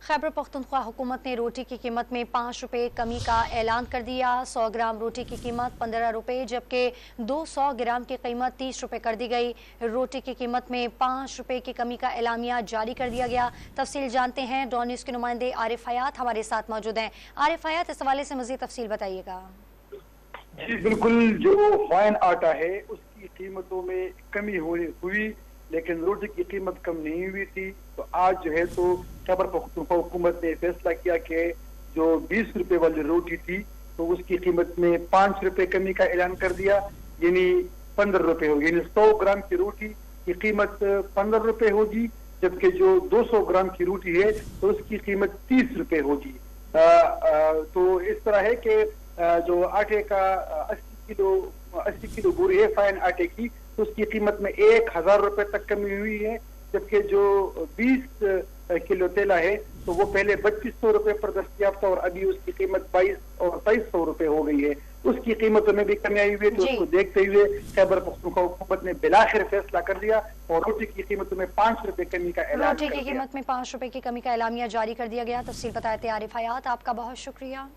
खैबर पख्तूनख्वा हुकूमत ने रोटी की कीमत में 5 रुपये कमी का ऐलान कर दिया। 100 ग्राम रोटी की कीमत 15 रुपये जबकि 200 ग्राम की कीमत 30 रुपये कर दी गई। रोटी की कीमत में 5 रुपये की कमी का एलामिया जारी कर दिया गया। तफसील जानते हैं, डॉन न्यूज़ के नुमाइंदे आरिफ हयात हमारे साथ मौजूद हैं। आरिफ हयात, इस हवाले से मज़ीद तफसील बताइएगा। जी बिल्कुल, जो फाइन आटा है उसकी कीमतों में कमी हुई लेकिन रोटी की कीमत कम नहीं हुई थी। तो आज जो है तो खैबर पख्तूनख्वा हुकूमत ने फैसला किया कि जो 20 रुपए वाली रोटी थी तो उसकी कीमत में 5 रुपए कमी का ऐलान कर दिया, यानी 15 रुपए होगी। यानी 100 ग्राम की रोटी की कीमत 15 रुपए होगी जबकि जो 200 ग्राम की रोटी है तो उसकी कीमत 30 रुपए होगी। तो इस तरह है कि जो आटे का 80 किलो बोरी है फाइन आटे की तो उसकी कीमत में 1000 रुपए तक कमी हुई है जबकि जो 20 किलो तेला है तो वो पहले 2500 रुपए पर दस्तयाब था और अभी उसकी कीमत 22 और 2300 रुपए हो गई है। उसकी कीमतों में भी कमी आई हुई है। तो उसको देखते हुए खैबर पख्तूनख्वा हुकूमत ने बिलाखिर फैसला कर दिया और रोटी की कीमतों में 5 रुपए कमी का ऐलान रोटी की कीमत में 5 रुपए की कमी का एलामिया जारी कर दिया गया। तफसील बताए थे आरिफ हयात, आपका बहुत शुक्रिया।